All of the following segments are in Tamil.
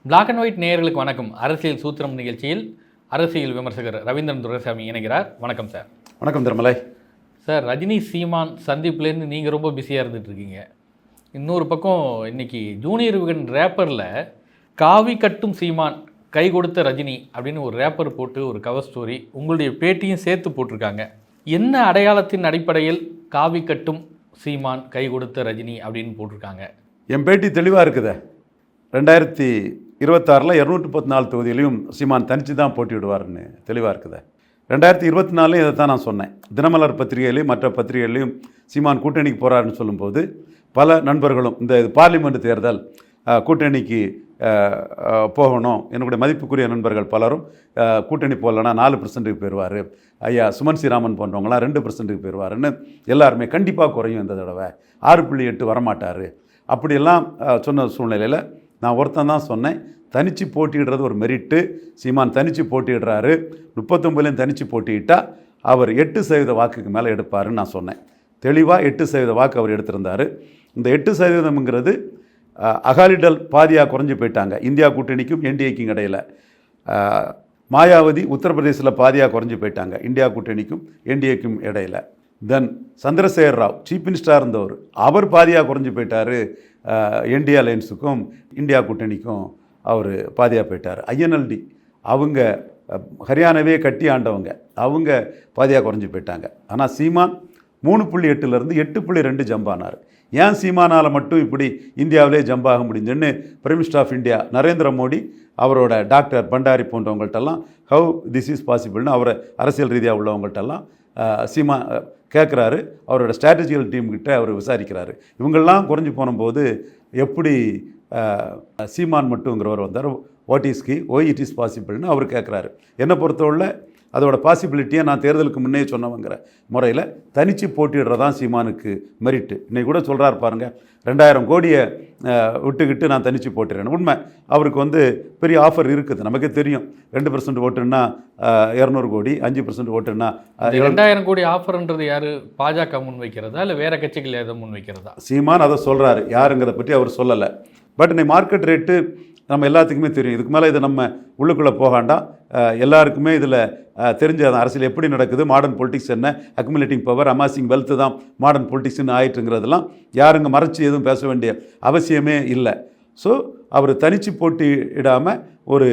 பிளாக் அண்ட் ஒயிட் நேயர்களுக்கு வணக்கம். அரசியல் சூத்திரம் நிகழ்ச்சியில் அரசியல் விமர்சகர் ரவீந்திரன் துரைசாமி இணைகிறார். வணக்கம் சார். வணக்கம் திருமலை சார். ரஜினி சீமான் சந்திப்புலேருந்து நீங்கள் ரொம்ப பிஸியாக இருந்துகிட்ருக்கீங்க. இன்னொரு பக்கம் இன்னைக்கு ஜூனியர் விகடன் ரேப்பரில் காவி கட்டும் சீமான் கை கொடுத்த ரஜினி அப்படின்னு ஒரு ரேப்பர் போட்டு ஒரு கவர் ஸ்டோரி உங்களுடைய பேட்டியும் சேர்த்து போட்டிருக்காங்க. என்ன அடையாளத்தின் அடிப்படையில் காவி கட்டும் சீமான் கை கொடுத்த ரஜினி அப்படின்னு போட்டிருக்காங்க? என் பேட்டி தெளிவாக இருக்குது. 2026 214 தொகுதியிலையும் சீமான் தனித்து தான் போட்டிவிடுவார்னு தெளிவாக இருக்குது. 2024 இதை தான் நான் சொன்னேன். தினமலர் பத்திரிகையிலையும் மற்ற பத்திரிகைகளையும் சீமான் கூட்டணிக்கு போகிறாருன்னு சொல்லும்போது பல நண்பர்களும் இந்த பார்லிமெண்ட் தேர்தல் கூட்டணிக்கு போகணும், என்னுடைய மதிப்புக்குரிய நண்பர்கள் பலரும் கூட்டணி போகலன்னா 4% போயிடுவார், ஐயா சுமன் ஸ்ரீராமன் போன்றவங்களாம் 2% போயிடுவாருன்னு எல்லாருமே கண்டிப்பாக குறையும் இந்த தடவை 6.8 வரமாட்டார் அப்படியெல்லாம் சொன்ன சூழ்நிலையில் நான் ஒருத்தன் தான் சொன்னேன், தனித்து போட்டியிடுறது ஒரு மெரிட்டு. சீமான் தனித்து போட்டியிடுறாரு, 39 தனித்து போட்டியிட்டால் அவர் 8% வாக்குக்கு மேலே எடுப்பாருன்னு நான் சொன்னேன். தெளிவாக 8% வாக்கு அவர் எடுத்திருந்தார். இந்த 8%ங்கிறது அகாலிடல் பாதியாக குறைஞ்சி போயிட்டாங்க. இந்தியா கூட்டணிக்கும் என்டிஏக்கும் இடையில் மாயாவதி உத்தரப்பிரதேசில் பாதியாக குறைஞ்சி போயிட்டாங்க, இந்தியா கூட்டணிக்கும் என்டிஏக்கும் இடையில். தென் சந்திரசேகர் ராவ் சீஃப் மினிஸ்டராக இருந்தவர், அவர் பாதியாக குறைஞ்சி போயிட்டார், என்டிஏ அலையன்ஸுக்கும் இந்தியா கூட்டணிக்கும் அவர் பாதியாக போயிட்டார். ஐஎன்எல்டி அவங்க ஹரியானாவே கட்டி ஆண்டவங்க, அவங்க பாதியாக குறைஞ்சி போயிட்டாங்க. ஆனால் சீமான் 3.8 8.2 ஜம்ப் ஆனார். ஏன் சீமானால் மட்டும் இப்படி இந்தியாவிலே ஜம்ப் ஆக முடிஞ்சுன்னு prime minister of India Narendra Modi அவரோட டாக்டர் பண்டாரி போன்றவங்கள்ட்டெல்லாம் ஹவு திஸ் இஸ் பாசிபிள்னு அவரை அரசியல் ரீதியாக உள்ளவங்கள்ட்டெல்லாம் சீமா கேட்குறாரு. அவரோட ஸ்ட்ராட்டஜிக்கல் டீம்கிட்ட அவர் விசாரிக்கிறாரு. இவங்கெல்லாம் குறைஞ்சி போனபோது எப்படி சீமான் மட்டுங்கிறவர் வந்தார், what is Ki why it is பாசிபிள்னு அவர் கேட்குறாரு. என்னை பொறுத்தவரை அதோட பாசிபிலிட்டியை நான் தேர்தலுக்கு முன்னே சொன்னவங்கிற முறையில் தனித்து போட்டிடுறதான் சீமானுக்கு மெரிட்டு. இன்றைக்கி கூட சொல்கிறார் பாருங்கள், 2000 கோடியை விட்டுக்கிட்டு நான் தனித்து போட்டுறேன். உண்மை, அவருக்கு பெரிய ஆஃபர் இருக்குது, நமக்கே தெரியும். 2% ஓட்டுன்னா 200 கோடி, 5% ஓட்டுன்னா 2000 கோடி ஆஃபர்ன்றது யார்? பாஜக முன் வைக்கிறதா இல்லை வேறு கட்சிகள் எதை முன் வைக்கிறதா? சீமான் அதை சொல்கிறாரு, யாருங்கிறத பற்றி அவர் சொல்லலை. பட் இன்னைக்கு மார்க்கெட் ரேட்டு நம்ம எல்லாத்துக்குமே தெரியும். இதுக்கு மேலே இதை நம்ம உள்ளுக்குள்ளே போகாண்டாம். எல்லாருக்குமே இதில் தெரிஞ்ச அரசியல் எப்படி நடக்குது, மாடர்ன் பொலிட்டிக்ஸ் என்ன, அக்குமுலேட்டிங் பவர், அமாசிங் வெல்த்து தான் மாடர்ன் பொலிட்டிக்ஸ்னு ஆயிட்டுங்கிறதெல்லாம் யாருங்க மறைச்சி எதுவும் பேச வேண்டிய அவசியமே இல்லை. ஸோ அவர் தனித்து போட்டியிடாமல் ஒரு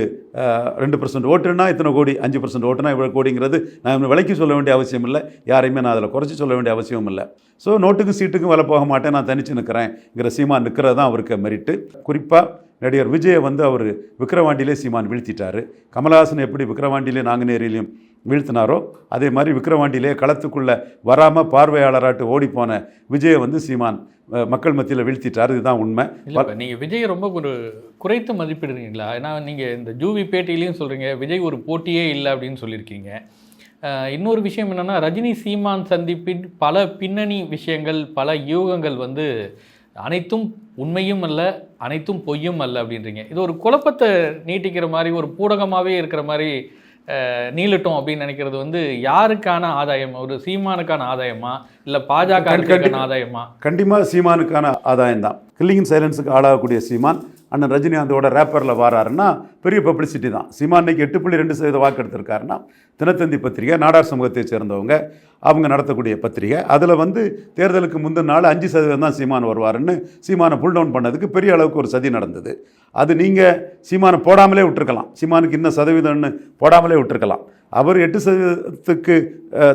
2% ஓட்டுன்னா இத்தனை கோடி, 5% ஓட்டுனா இவ்வளோ கோடிங்கிறது நான் விலைக்கு சொல்ல வேண்டிய அவசியம் இல்லை, யாரையுமே நான் அதில் குறைச்சி சொல்ல வேண்டிய அவசியம் இல்லை. ஸோ நோட்டுக்கும் சீட்டுக்கும் விலை போக மாட்டேன், நான் தனித்து நிற்கிறேங்கிற சீமான் நிற்கிறது தான் அவருக்கு மெரிட்டு. குறிப்பாக நடிகர் விஜயை அவர் விக்கிரவாண்டியிலே சீமான் வீழ்த்திட்டார். கமலஹாசன் எப்படி விக்கிரவாண்டியிலே நாங்குநேரியிலையும் வீழ்த்தினாரோ அதே மாதிரி விக்கிரவாண்டியிலே களத்துக்குள்ளே வராமல் பார்வையாளராட்டு ஓடிப்போன விஜயை சீமான் மக்கள் மத்தியில் வீழ்த்திட்டார். இதுதான் உண்மை. நீங்கள் விஜய் ரொம்ப ஒரு குறைத்து மதிப்பிடுறீங்களா? ஏன்னா நீங்கள் இந்த ஜூவி பேட்டியிலையும் சொல்கிறீங்க விஜய் ஒரு போட்டியே இல்லை அப்படின்னு சொல்லியிருக்கீங்க. இன்னொரு விஷயம் என்னென்னா, ரஜினி சீமான் சந்திப்பின் பல பின்னணி விஷயங்கள், பல யூகங்கள் அனைத்தும் உண்மையும் அல்ல, அனைத்தும் பொய்யும் அல்ல அப்படின்றீங்க. இது ஒரு குழப்பத்தை நீட்டிக்கிற மாதிரி, ஒரு பூடகமாகவே இருக்கிற மாதிரி நீளட்டும் அப்படின்னு நினைக்கிறது யாருக்கான ஆதாயம்? ஒரு சீமானுக்கான ஆதாயமா இல்லை பாஜக ஆதாயமா? கண்டிப்பாக சீமானுக்கான ஆதாயம் தான். கில்லிங் சைலன்ஸுக்கு ஆளாகக்கூடிய சீமான் அண்ணன் ரஜினிகாந்தோட ரேப்பரில் வராருன்னா பெரிய பப்ளிசிட்டி தான். சீமான் இன்னைக்கு 8.2% வாக்கு எடுத்திருக்காருன்னா தினத்தந்தி பத்திரிகை, நாடார் சமூகத்தை சேர்ந்தவங்க அவங்க நடத்தக்கூடிய பத்திரிகை, அதில் தேர்தலுக்கு முந்தின நாள் 5% தான் சீமான் வருவாருன்னு சீமானை புல் டவுன் பண்ணதுக்கு பெரிய அளவுக்கு ஒரு சதி நடந்தது. அது நீங்கள் சீமானை போடாமலே விட்டுருக்கலாம், சீமானுக்கு இன்னும் சதவீதம்னு போடாமலே விட்டுருக்கலாம். அவர் 8%க்கு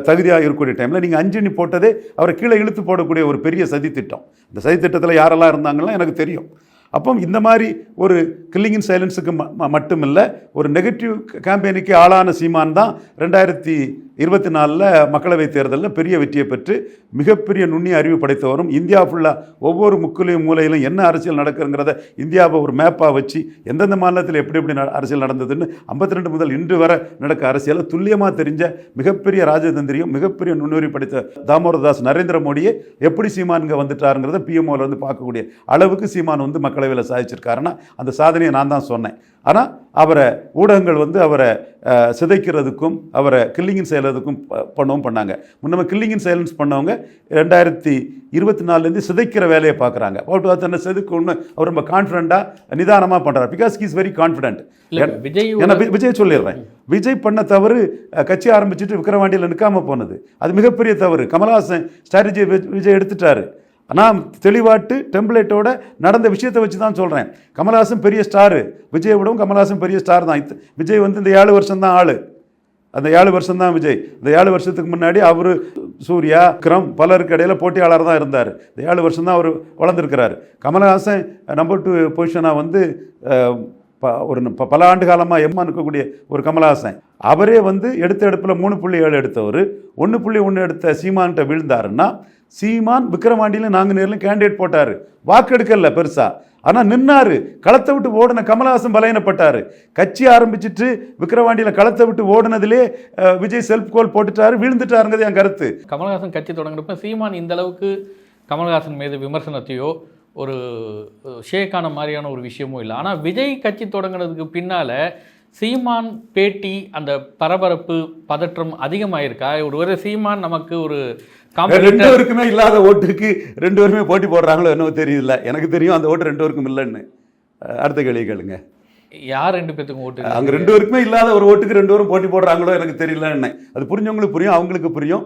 தகுதியாக இருக்கக்கூடிய டைமில் நீங்கள் 5 போட்டதே அவரை கீழே இழுத்து போடக்கூடிய ஒரு பெரிய சதி திட்டம். இந்த சதி திட்டத்தில் யாரெல்லாம் இருந்தாங்கன்னா எனக்கு தெரியும். அப்போ இந்த மாதிரி ஒரு கில்லிங் இன் சைலன்ஸுக்கு மட்டும் இல்லை, ஒரு நெகட்டிவ் கேம்பெயினுக்கு ஆளான சீமான் தான் 2024 மக்களவைத் தேர்தலில் பெரிய வெற்றியை பெற்று மிகப்பெரிய நுண்ணிய அறிவு படைத்தவரும், இந்தியா ஃபுல்லாக ஒவ்வொரு முக்கிலையும் மூலையிலும் என்ன அரசியல் நடக்குங்கிறத இந்தியாவை ஒரு மேப்பாக வச்சு எந்தெந்த மாநிலத்தில் எப்படி எப்படி அரசியல் நடந்ததுன்னு 52 முதல் இன்று வரை நடக்க அரசியலை துல்லியமாக தெரிஞ்ச மிகப்பெரிய ராஜதந்திரியும் மிகப்பெரிய நுண்ணறிவு படைத்த தாமோதரதாஸ் நரேந்திர மோடியை எப்படி சீமான் இங்கே வந்துட்டாருங்கிறத பிஎம்ஓவில் பார்க்கக்கூடிய அளவுக்கு சீமான் மக்களவையில் சாதிச்சிருக்காருன்னா அந்த சாதனையை நான் தான் சொன்னேன். ஆனால் அவரை ஊடகங்கள் அவரை சிதைக்கிறதுக்கும் அவரை கில்லிங் இன் சைலன்ஸ் சிலதுக்கும் பண்ணாங்க. முன்னமே கில்லிங் இன் சைலன்ஸ் பண்ணவங்க 2024 சிதைக்கிற வேலையை பார்க்குறாங்க. தன்னை செதுக்கணும்னு அவர் ரொம்ப கான்ஃபிடென்ட்டாக நிதானமாக பண்ணுறாரு. Because he is very confident. ஏன்னா விஜய் சொல்லிடுறேன், விஜய் பண்ண தவறு கட்சி ஆரம்பிச்சுட்டு விக்கிரவாண்டியில் நிற்காமல் போனது, அது மிகப்பெரிய தவறு. கமல்ஹாசன் ஸ்ட்ராட்டஜி விஜய் எடுத்துட்டாரு. நான் தெளிவாட்டு டெம்ப்ளேட்டோட நடந்த விஷயத்தை வச்சு தான் சொல்கிறேன். கமல்ஹாசன் பெரிய ஸ்டாரு, விஜயை விடவும் கமல்ஹாசன் பெரிய ஸ்டார் தான். விஜய் வந்து இந்த 7 வருஷம் தான் ஆள், அந்த 7 வருஷம் தான் விஜய். இந்த 7 வருஷத்துக்கு முன்னாடி அவர் சூர்யா விக்ரம் பலருக்கு இடையில போட்டியாளர் தான் இருந்தார். இந்த 7 வருஷம் தான் அவர் வளர்ந்துருக்கிறார். கமல்ஹாசன் நம்பர் 2 பொசிஷனாக வந்து ஒரு பல ஆண்டு காலமாக எம்மா இருக்கக்கூடிய ஒரு கமல்ஹாசன், அவரே வந்து எடுத்த எடுப்பில் 3.7 எடுத்தவர் 1.1 எடுத்த சீமான்கிட்ட வீழ்ந்தாருன்னா, சீமான் விக்கிரவாண்டியில நாங்கள் நேரில் கேண்டிடேட் போட்டார், வாக்கெடுக்கல பெருசா, ஆனால் நின்னாரு. களத்தை விட்டு ஓடின கமல்ஹாசன் பலையினப்பட்டார். கட்சி ஆரம்பிச்சுட்டு விக்கிரவாண்டியில் களத்தை விட்டு ஓடினதிலே விஜய் செல்ஃப் கோல் போட்டுட்டாரு, வீழ்ந்துட்டாருங்கிறது என் கருத்து. கமல்ஹாசன் கட்சி தொடங்குறப்ப சீமான் இந்த அளவுக்கு கமல்ஹாசன் மீது விமர்சனத்தையோ ஒரு ஷேக்கான மாதிரியான ஒரு விஷயமும் இல்லை. ஆனால் விஜய் கட்சி தொடங்குறதுக்கு பின்னால் சீமான் பேட்டி அந்த பரபரப்பு பதற்றம் அதிகமாயிருக்கா? ஒருவேளை சீமான் நமக்கு ஒரு 2 பேருக்குமே இல்லாத ஓட்டுக்கு 2 பேருமே போட்டி போடுறாங்களோ என்னவோ தெரியல. எனக்கு தெரியும் அந்த ஓட்டு 2 பேருக்கும் இல்லைன்னு. அடுத்த கேள்வி கேளுங்க. யார் 2 பேத்துக்கும் ஓட்டு? அங்கே 2 பேருக்குமே இல்லாத ஒரு ஓட்டுக்கு 2 பேரும் போட்டி போடுறாங்களோ எனக்கு தெரியலன்னு. அது புரிஞ்சவங்களுக்கு புரியும், அவங்களுக்கு புரியும்,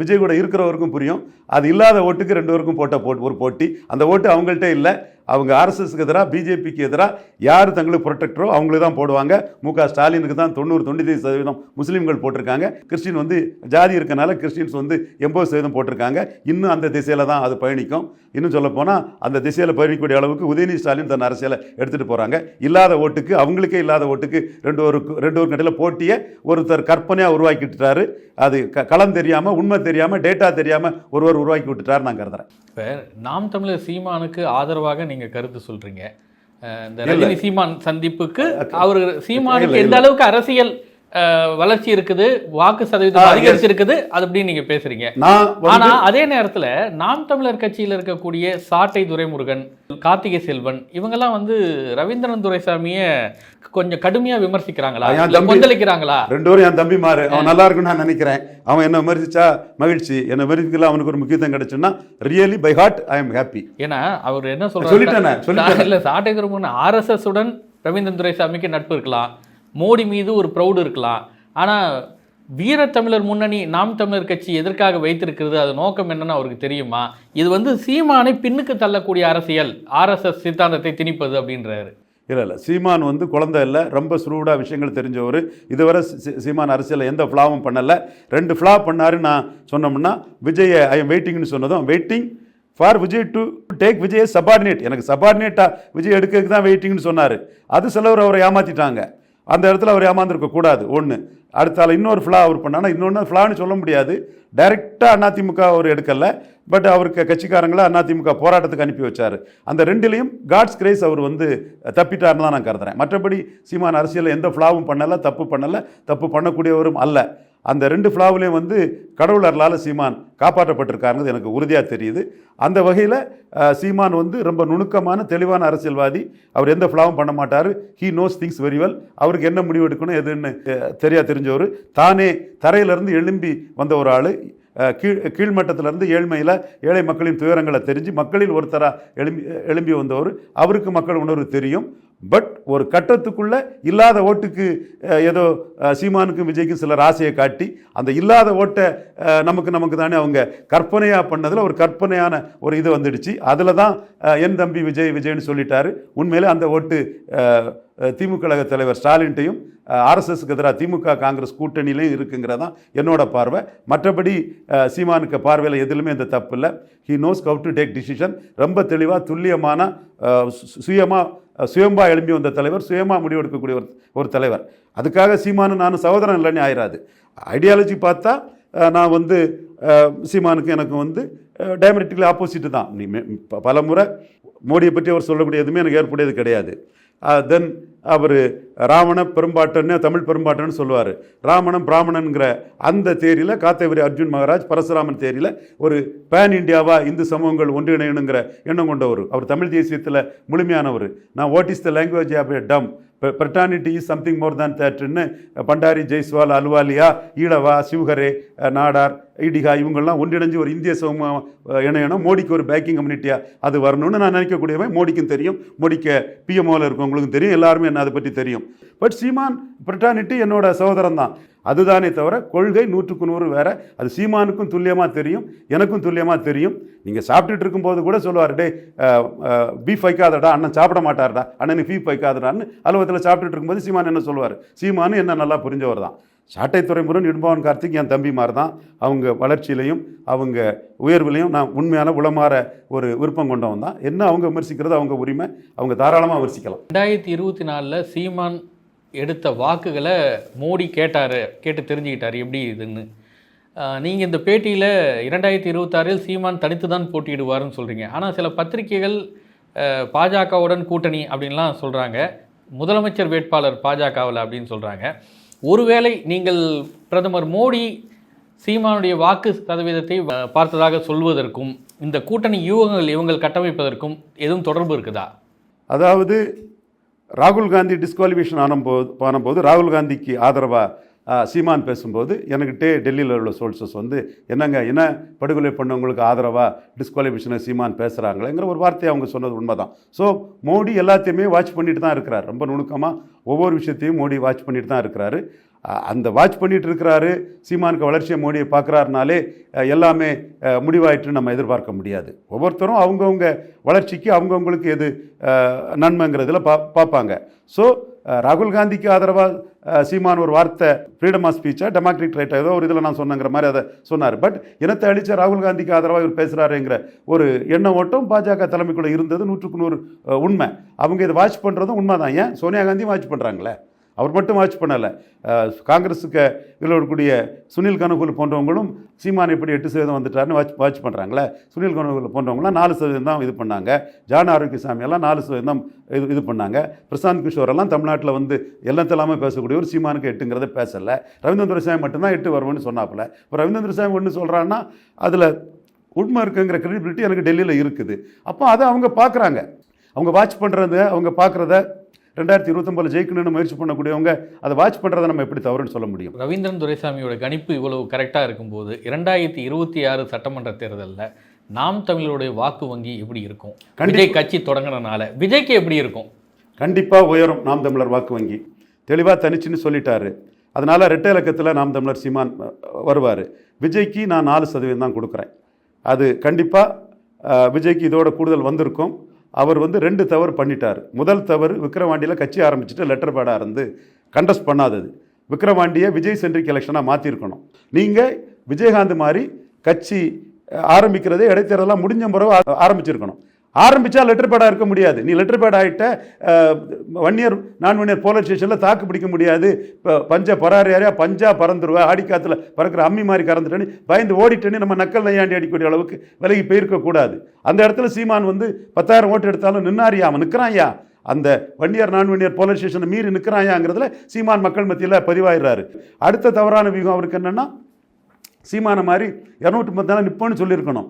விஜய் கூட இருக்கிறவருக்கும் புரியும். அது இல்லாத ஓட்டுக்கு 2 பேருக்கும் ஒரு போட்டி. அந்த ஓட்டு அவங்கள்ட்ட இல்லை. அவங்க ஆர்எஸ்எஸ்க்கு எதிராக பிஜேபிக்கு எதிராக யார் தங்களுக்கு ப்ரொடெக்டரோ அவங்களுக்கு தான் போடுவாங்க. முக ஸ்டாலினுக்கு தான் 90-95% முஸ்லீம்கள் போட்டிருக்காங்க. கிறிஸ்டின் வந்து ஜாதி இருக்கனால கிறிஸ்டின்ஸ் வந்து 80% போட்டிருக்காங்க. இன்னும் அந்த திசையில் தான் அது பயணிக்கும். இன்னும் சொல்ல போனால் அந்த திசையில் பயணிக்கக்கூடிய அளவுக்கு உதயநிதி ஸ்டாலின் தன் அரசியலை எடுத்துகிட்டு போகிறாங்க. இல்லாத ஓட்டுக்கு, அவங்களுக்கே இல்லாத ஓட்டுக்கு 2 பேருக்கு இடையில போட்டியை ஒருத்தர் கற்பனையாக உருவாக்கிட்டுட்டாரு. அது களம் தெரியாமல், உண்மை தெரியாமல், டேட்டா தெரியாமல் ஒருவர் உருவாக்கி விட்டுட்டார் நான் கருதுறேன். இப்போ நாம் தமிழர் சீமானுக்கு ஆதரவாக நீங்கள் கருத்து சொல்கிறீங்க. இந்த ரஜினி சீமான் சந்திப்புக்கு அவர் சீமானுக்கு எந்த அளவுக்கு அரசியல் வளர்ச்சி இருக்குது, வாக்கு சதவீதம் அதிகரிச்சிருக்குது, அது அப்படின்னு நீங்க பேசுறீங்க. ஆனா அதே நேரத்துல நாம் தமிழர் கட்சியில் இருக்கக்கூடிய சாட்டை துரைமுருகன், கார்த்திகை செல்வன் இவங்கெல்லாம் வந்து ரவீந்திரன் துரைசாமியை கொஞ்சம் கடுமையா விமர்சிக்கிறாங்களா, கொந்தளிக்கிறாங்களா? 2 பேரும் என் தம்பி மாறு, அவன் நல்லா இருக்குன்னு நான் நினைக்கிறேன். அவன் என்ன விமர்சிச்சா மகிழ்ச்சி, என்ன விமர்சிக்கல அவனுக்கு ஒரு முக்கியத்துவம் கிடைச்சுன்னா really by heart I am happy. ஏன்னா அவர் என்ன சொல்றாரு, இல்ல சாட்டை துரைமுருகன் RSS உடன் ரவீந்திரன் துரைசாமிக்கு நட்பு இருக்கலாம், மோடி மீது ஒரு ப்ரௌடு இருக்கலாம், ஆனால் வீரத்தமிழர் முன்னணி நாம் தமிழர் கட்சி எதற்காக வைத்திருக்கிறது, அது நோக்கம் என்னன்னு அவருக்கு தெரியுமா? இது வந்து சீமானை பின்னுக்கு தள்ளக்கூடிய அரசியல், RSS சித்தாந்தத்தை திணிப்பது அப்படின்றாரு. இல்லை சீமான் வந்து குழந்தை இல்லை, ரொம்ப ஸ்ரூடாக விஷயங்கள் தெரிஞ்சவர். இதுவரை சீமான் அரசியலில் எந்த ஃப்ளாவும் பண்ணலை. 2 ஃப்ளா பண்ணாரு நான் சொன்னோம்னா, விஜய் ஐ எம் வெயிட்டிங்னு சொன்னதும் waiting for Vijay to take Vijay subordinate, எனக்கு சபார்டினேட்டாக விஜய் எடுக்கிறதுக்கு தான் வெயிட்டிங்னு சொன்னார். அது சிலவர் அவரை ஏமாற்றிட்டாங்க. அந்த இடத்துல அவர் ஏமாந்துருக்க கூடாது. ஒன்று. அடுத்தால இன்னொரு ஃப்ளா அவர் பண்ணானா, இன்னொன்று ஃப்ளான்னு சொல்ல முடியாது, டைரெக்டாக அதிமுக அவர் எடுக்கலை, பட் அவருக்கு கட்சிக்காரங்களை அதிமுக போராட்டத்துக்கு அனுப்பி வச்சார். அந்த 2லையும் காட்ஸ் கிரேஸ் அவர் வந்து தப்பிட்டார்னு தான் நான் கருதுறேன். மற்றபடி சீமான் அரசியலில் எந்த ஃப்ளாவும் பண்ணலை, தப்பு பண்ணலை, தப்பு பண்ணக்கூடியவரும் அல்ல. அந்த 2 ஃப்ளாவிலையும் வந்து கடவுள் அருளால் சீமான் காப்பாற்றப்பட்டிருக்காருங்கிறது எனக்கு உறுதியாக தெரியுது. அந்த வகையில் சீமான் வந்து ரொம்ப நுணுக்கமான தெளிவான அரசியல்வாதி. அவர் எந்த ஃப்ளாவும் பண்ண மாட்டார். He knows things very well. அவருக்கு என்ன முடிவு எடுக்கணும் எதுன்னு தெரிஞ்சவர். தானே தரையிலிருந்து எழும்பி வந்த ஒரு ஆள். கீழ்மட்டத்திலிருந்து ஏழ்மையில் ஏழை மக்களின் துயரங்களை தெரிஞ்சு மக்களில் ஒருத்தராக எழும்பி வந்தவர். அவருக்கு மக்கள் உணர்வு தெரியும். பட் ஒரு கட்டத்துக்குள்ள இல்லாத ஓட்டுக்கு ஏதோ சீமானுக்கும் விஜய்க்கும் சிலர் ஆசையை காட்டி அந்த இல்லாத ஓட்டை நமக்கு தானே அவங்க கற்பனையாக பண்ணதில் ஒரு கற்பனையான ஒரு இது வந்துடுச்சு. அதில் தான் என் தம்பி விஜய்னு சொல்லிட்டாரு. உண்மையிலே அந்த ஓட்டு திமுக கழக தலைவர் ஸ்டாலின்ட்டையும் RSSக்கு எதிராக திமுக காங்கிரஸ் கூட்டணியிலையும் இருக்குங்கிறதான் என்னோட பார்வை. மற்றபடி சீமானுக்கு பார்வையில் எதிலுமே இந்த தப்பு இல்லை. He knows have to take decision. ரொம்ப தெளிவாக துல்லியமான சுயம்பா எழும்பி வந்த தலைவர், சுயமாக முடிவெடுக்கக்கூடிய ஒரு தலைவர். அதுக்காக சீமானு நானும் சகோதரன் இல்லைன்னு ஆயிராது. ஐடியாலஜி பார்த்தா நான் வந்து சீமானுக்கு எனக்கு வந்து டைமெட்ரிக்கலி ஆப்போசிட்டு தான். பல முறை மோடியை பற்றி அவர் சொல்லக்கூடிய எதுவுமே எனக்கு ஏற்புடையது கிடையாது. தென் அவர் ராவண பெரும்பாட்டன்னு தமிழ் பெரும்பாட்டன்னு சொல்லுவார். ராமணன் பிராமணனுங்கிற அந்த தேரியில் காத்தவரி அர்ஜுன் மகாராஜ் பரசுராமன் தேரியில் ஒரு பேன் இண்டியாவாக இந்து சமூகங்கள் ஒன்றிணையணுங்கிற எண்ணம் கொண்டவர். அவர் தமிழ் தேசியத்தில் முழுமையானவர். நான் what is the language of a dumb fraternity is something more than தேட்னு பண்டாரி, ஜெய்ஸ்வால், அலுவாலியா, ஈழவா, சிவகரே, நாடார், ஈடிகா இவங்கெல்லாம் ஒன்றிணைஞ்சு ஒரு இந்திய சமூகம் இணையணும், மோடிக்கு ஒரு பேக்கிங் கம்யூனிட்டியாக அது வரணும்னு நான் நினைக்கக்கூடியவன். மோடிக்கும் தெரியும், மோடிக்கு பிஎம்ஓவில் இருக்கவங்களுக்கும் தெரியும், எல்லாருமே என்ன அதை பற்றி தெரியும். பட் சீமான் பெர்டானிட்டி என்னோட சகோதரன் தான், அதுதானே தவிர கொள்கை 100க்கு 100 வேற. அது சீமானுக்கும் துல்லியமாக தெரியும், எனக்கும் துல்லியமாக தெரியும். நீங்கள் சாப்பிட்டுட்டு இருக்கும்போது கூட சொல்லுவார், டே பீஃப் வைக்காதடா, அண்ணன் சாப்பிட மாட்டார்டா, அண்ணனுக்கு பீஃப் வைக்காதடான்னு அலுவலகத்தில் சாப்பிட்டுட்டு இருக்கும்போது சீமான் என்ன சொல்லுவார். சீமானு என்ன நல்லா புரிஞ்சவர் தான். சாட்டை துறைமுருகன், இடும்பாவன் கார்த்திக் என் தம்பிமார் தான். அவங்க வளர்ச்சியிலையும் அவங்க உயர்விலையும் நான் உண்மையான உளமாற ஒரு விருப்பம் கொண்டவன் தான். என்ன அவங்க விமர்சிக்கிறது அவங்க உரிமை, அவங்க தாராளமாக விமர்சிக்கலாம். 2024 சீமான் எடுத்த வாக்குகளை மோடி கேட்டு தெரிஞ்சுக்கிட்டார் எப்படி இதுன்னு. நீங்கள் இந்த பேட்டியில் 2026 சீமான் தனித்து தான் போட்டியிடுவார்னு சொல்கிறீங்க. ஆனால் சில பத்திரிகைகள் பாஜகவுடன் கூட்டணி அப்படின்லாம் சொல்கிறாங்க, முதலமைச்சர் வேட்பாளர் பாஜகவில் அப்படின்னு சொல்கிறாங்க. ஒருவேளை நீங்கள் பிரதமர் மோடி சீமானுடைய வாக்கு சதவீதத்தை பார்த்ததாக சொல்வதற்கும் இந்த கூட்டணி இவங்கள் கட்டமைப்பதற்கும் எதுவும் தொடர்பு இருக்குதா? அதாவது ராகுல் காந்தி டிஸ்குவாலிஃபிகேஷன் ஆனபோது ராகுல் காந்திக்கு ஆதரவாக சீமான் பேசும்போது எனக்கிட்டே டெல்லியில் உள்ள சோர்சஸ் வந்து என்ன படுகொலை பண்ணவங்களுக்கு ஆதரவாக டிஸ்குவாலிஃபிகேஷனை சீமான் பேசுகிறாங்களேங்கிற ஒரு வார்த்தையை அவங்க சொன்னது உண்மைதான். ஸோ மோடி எல்லாத்தையுமே வாட்ச் பண்ணிட்டு தான் இருக்கிறார். ரொம்ப நுணுக்கமாக ஒவ்வொரு விஷயத்தையும் மோடி வாட்ச் பண்ணிட்டு தான் இருக்கிறாரு. அந்த வாட்ச் பண்ணிட்டு இருக்கிறாரு. சீமானுக்கு வளர்ச்சியை மோடியை பார்க்குறாருனாலே எல்லாமே முடிவாயிட்டு நம்ம எதிர்பார்க்க முடியாது. ஒவ்வொருத்தரும் அவங்கவுங்க வளர்ச்சிக்கு அவங்கவுங்களுக்கு எது நன்மைங்கிறதுல பார்ப்பாங்க. ஸோ ராகுல் காந்திக்கு ஆதரவாக சீமான் ஒரு வார்த்தை ஃப்ரீடம் ஆஃப் ஸ்பீச்சா டெமோக்ராட்டிக் ரைட்டா ஏதோ ஒரு இதில் நான் சொன்னங்கிற மாதிரி அதை சொன்னார். பட் இனத்தை அழிச்ச ராகுல் காந்திக்கு ஆதரவாக இவர் பேசுகிறாருங்கிற ஒரு எண்ண ஓட்டம் பாஜக தலைமைக்குள்ளே இருந்தது 100க்கு 100 உண்மை. அவங்க இதை வாட்ச் பண்ணுறதும் உண்மை தான். ஏன் சோனியா காந்தியும் வாட்ச் பண்ணுறாங்களே, அவர் மட்டும் வாட்ச் பண்ணலை. காங்கிரஸுக்கு இதில் இருக்கக்கூடிய சுனில் கனகுல் போன்றவங்களும் சீமான் எப்படி 8% வந்துட்டாருன்னு வாட்ச் பண்ணுறாங்களே. சுனில் கனகுல் போன்றவங்களாம் 4% தான் இது பண்ணாங்க. ஜான் ஆரோக்கியசாமி எல்லாம் 4% தான் இது பண்ணாங்க. பிரசாந்த் கிஷோர் எல்லாம் தமிழ்நாட்டில் வந்து எல்லாத்தெல்லாமே பேசக்கூடிய ஒரு சீமானுக்கு 8ங்கிறத பேசலை. ரவீந்திர துரைசாமி மட்டும்தான் 8 வரும்னு சொன்னாப்புல. இப்போ ரவீந்திர துரைசாமி ஒன்று சொல்கிறான்னா அதில் உண்மை இருக்குங்கிற கிரெடிபிலிட்டி எனக்கு டெல்லியில் இருக்குது. அப்போ அதை அவங்க பார்க்குறாங்க. அவங்க வாட்ச் பண்ணுறத, அவங்க பார்க்குறத 2029 ஜெயிக்கணும்னு முயற்சி பண்ணக்கூடியவங்க அதை வாட்ச் பண்ணுறதை நம்ம எப்படி தவறுன்னு சொல்ல முடியும்? ரவீந்திரன் துரைசாமியோட கணிப்பு இவ்வளவு கரெக்டாக இருக்கும்போது 2026 சட்டமன்ற தேர்தலில் நாம் தமிழருடைய வாக்கு வங்கி எப்படி இருக்கும்? விஜய் கட்சி தொடங்கினால விஜய்க்கு எப்படி இருக்கும்? கண்டிப்பாக உயரும் நாம் தமிழர் வாக்கு வங்கி. தெளிவாக தனிச்சுன்னு சொல்லிட்டாரு. அதனால் ரெட்டை இலக்கத்தில் நாம் தமிழர் சீமான் வருவார். விஜய்க்கு நான் 4% தான் கொடுக்குறேன். அது கண்டிப்பாக விஜய்க்கு இதோட கூடுதல் வந்திருக்கும். அவர் வந்து 2 தவறு பண்ணிட்டார். முதல் தவறு விக்கிரவாண்டியில் கட்சி ஆரம்பிச்சுட்டு லெட்டர் பேடாக இருந்து கண்டஸ்ட் பண்ணாதது. விக்கிரவாண்டியை விஜய் சென்ட்ரிக் எலெக்ஷனாக மாற்றிருக்கணும். நீங்கள் விஜயகாந்த் மாதிரி கட்சி ஆரம்பிக்கிறதே இடைத்தேர்தலாம் முடிஞ்ச பிறகு ஆரம்பிச்சிருக்கணும். ஆரம்பித்தா லெட்டர் பேடாக இருக்க முடியாது. நீ லெட்டர் பேட் ஆகிட்ட 1 இயர் நான் 1 இயர் போலீஸ் ஸ்டேஷனில் தாக்கு பிடிக்க முடியாது. இப்போ பராரியாரியா பஞ்சா பறந்துருவேன், ஆடிக்காத்தில் பறக்கிற அம்மி மாதிரி கறந்துட்டேன்னு பயந்து ஓடிட்டேன்னு நம்ம நக்கல் நையாண்டி அடிக்கக்கூடிய அளவுக்கு விலகி போயிருக்கக்கூடாது. அந்த இடத்துல சீமான் வந்து 10,000 ஓட்டு எடுத்தாலும் நின்னாரியா, அவன் நிற்கிறான்யா, அந்த 1 இயர் நான் 1 இயர் போலீஸ் ஸ்டேஷனை மீறி நிற்கிறாயாங்கிறதுல சீமான் மக்கள் மத்தியில் பதிவாயிடுறாரு. அடுத்த தவறான வியூகம் அவருக்கு என்னென்னா, சீமான மாதிரி 234 நிற்போன்னு சொல்லியிருக்கணும்.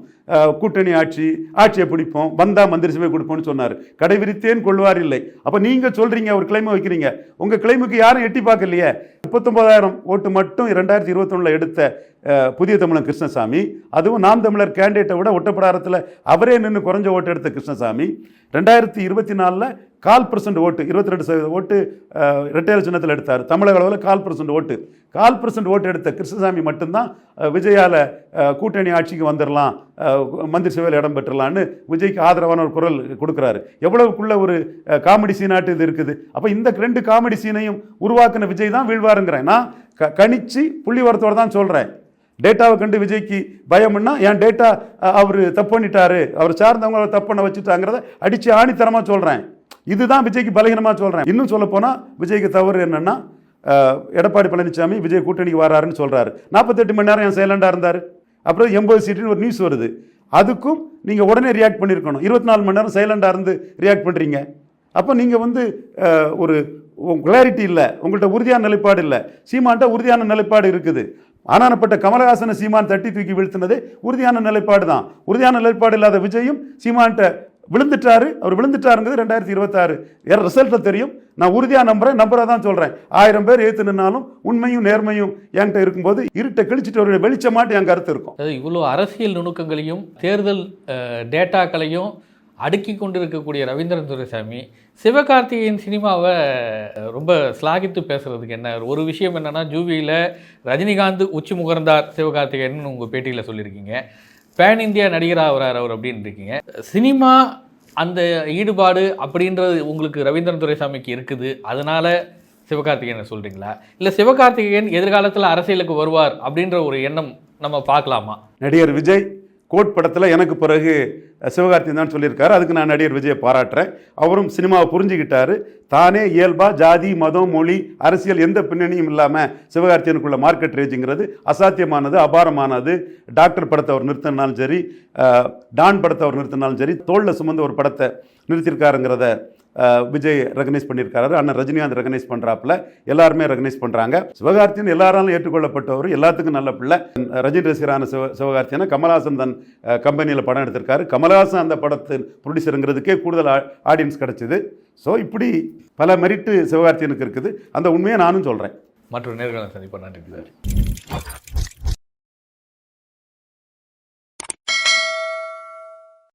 கூட்டணி ஆட்சியை பிடிப்போம், வந்தா மந்திரி சபை கொடுப்போம்னு சொன்னார். கடை விரித்தேன் கொள்வார் இல்லை. அப்போ நீங்கள் சொல்கிறீங்க, ஒரு கிளைமை வைக்கிறீங்க, உங்கள் கிளைமுக்கு யாரும் எட்டி பார்க்கலையே. 39,000 ஓட்டு மட்டும் 2021 எடுத்த புதிய தமிழன் கிருஷ்ணசாமி, அதுவும் நாம் தமிழர் கேண்டிடேட்டை விட ஒட்டப்படாரத்தில் அவரே நின்று குறைஞ்ச ஓட்டு எடுத்த கிருஷ்ணசாமி 2024 1/4% ஓட்டு, 22% ஓட்டு இரட்டை சின்னத்தில் எடுத்தார். தமிழக அளவில் 1/4% ஓட்டு, 1/4% ஓட்டு எடுத்த கிருஷ்ணசாமி மட்டும்தான் விஜயால கூட்டணி ஆட்சிக்கு வந்துடலாம், மந்திரி சபையில் இடம் பெற்றலான்னு விஜய்க்கு ஆதரவான ஒரு குரல் கொடுக்குறாரு. எவ்வளவுக்குள்ள ஒரு காமெடி சீனாட்டு இது இருக்குது. அப்போ இந்த 2 காமெடி சீனையும் உருவாக்கின விஜய் தான் வீழ்வாருங்கிறேன். நான் கணிச்சு புள்ளி வரத்தோடு தான் சொல்கிறேன். டேட்டாவை கண்டு விஜய்க்கு பயம்னா என் டேட்டா அவர் தப்பு பண்ணிட்டாரு, அவர் சார்ந்தவங்க தப்பு பண்ண வச்சுட்டாங்கிறத அடித்து ஆணித்தரமாக சொல்கிறேன். இதுதான் விஜய்க்கு பலகீனமாக சொல்கிறேன். இன்னும் சொல்ல போனால் விஜய்க்கு தவறு என்னென்னா, எடப்பாடி பழனிசாமி விஜய் கூட்டணிக்கு வராருன்னு சொல்கிறாரு. 48 மணி நேரம் என் சைலண்டாக இருந்தார். அப்புறம் 80 சீட்டுன்னு ஒரு நியூஸ் வருது. அதுக்கும் நீங்கள் உடனே ரியாக்ட் பண்ணியிருக்கணும். 24 மணி நேரம் சைலண்டாக இருந்து ரியாக்ட் பண்ணுறீங்க. அப்போ நீங்கள் வந்து ஒரு கிளாரிட்டி இல்லை, உங்கள்கிட்ட உறுதியான நிலைப்பாடு இல்லை. சீமான்ட்ட உறுதியான நிலைப்பாடு இருக்குது. ஆனானப்பட்ட கமலஹாசனை சீமான் தட்டி தூக்கி வீழ்த்தினதே உறுதியான நிலைப்பாடு தான். உறுதியான நிலைப்பாடு இல்லாத விஜயும் சீமான்ட்ட விழுந்துட்டாரு. அவர் விழுந்துட்டாருங்கிறது 2026 ரிசல்ட்டில் தெரியும். நான் உறுதியாக நம்புறேன், தான் சொல்கிறேன். 1000 பேர் ஏற்று நின்னாலும் உண்மையும் நேர்மையும் என்கிட்ட இருக்கும்போது இருட்டை கிழிச்சிட்டு ஒரு வெளிச்சமாட்டு என் கருத்து இருக்கும். அது இவ்வளோ அரசியல் நுணுக்கங்களையும் தேர்தல் டேட்டாக்களையும் அடுக்கி கொண்டு இருக்கக்கூடிய ரவீந்திரன் துரைசாமி சிவகார்த்திகேயன் சினிமாவை ரொம்ப ஸ்லாகித்து பேசுறதுக்கு என்ன ஒரு விஷயம் என்னன்னா, ஜூவியில் ரஜினிகாந்த் உச்சி முகர்ந்தார் சிவகார்த்திகேயன் உங்கள் பேட்டியில் சொல்லியிருக்கீங்க. பேன் இந்தியா நடிகராக வரார் அவர் அப்படின்னு இருக்கீங்க. சினிமா அந்த ஈடுபாடு அப்படின்றது உங்களுக்கு ரவீந்திரன் துரைசாமிக்கு இருக்குது, அதனால சிவகார்த்திகேயனை சொல்கிறீங்களா, இல்லை சிவகார்த்திகேயன் எதிர்காலத்தில் அரசியலுக்கு வருவார் அப்படின்ற ஒரு எண்ணம் நம்ம பார்க்கலாமா? நடிகர் விஜய் கோட் படத்தில் எனக்கு பிறகு சிவகார்த்திகேயன் தான் சொல்லியிருக்காரு. அதுக்கு நான் நடிகர் விஜயை பாராட்டுறேன். அவரும் சினிமாவை புரிஞ்சுக்கிட்டாரு. தானே இயல்பா ஜாதி மதம் மொழி அரசியல் எந்த பின்னணியும் இல்லாமல் சிவகார்த்திகேயனுக்குள்ள மார்க்கெட் ரேஞ்சுங்கிறது அசாத்தியமானது, அபாரமானது. டாக்டர் படத்தை அவர் நிறுத்தினாலும் சரி, டான் படத்தை அவர் நிறுத்தினாலும் சரி, தோளில் சுமந்து ஒரு படத்தை நிறுத்தியிருக்காருங்கிறத விஜய் ரெகனைஸ் பண்ணியிருக்காரு. அண்ணன் ரஜினிகாந்த் ரெகனைஸ் பண்ணுறாப்புல, எல்லாருமே ரெகனைஸ் பண்ணுறாங்க. சிவகார்த்திகேயன் எல்லாராலும் ஏற்றுக்கொள்ளப்பட்டவர், எல்லாத்துக்கும் நல்ல பிள்ளை. ரஜினி ரசிகரான சிவகார்த்திகேயனை கமல்ஹாசன் தன் கம்பெனியில் படம் எடுத்திருக்காரு. கமல்ஹாசன் அந்த படத்தின் ப்ரொடியூசருங்கிறதுக்கே கூடுதல் ஆடியன்ஸ் கிடச்சிது. ஸோ இப்படி பல மெரிட்டு சிவகார்த்திகேயனுக்கு இருக்குது. அந்த உண்மையை நானும் சொல்கிறேன். மற்றொரு நேர்காணல் சந்திப்போம். நன்றி.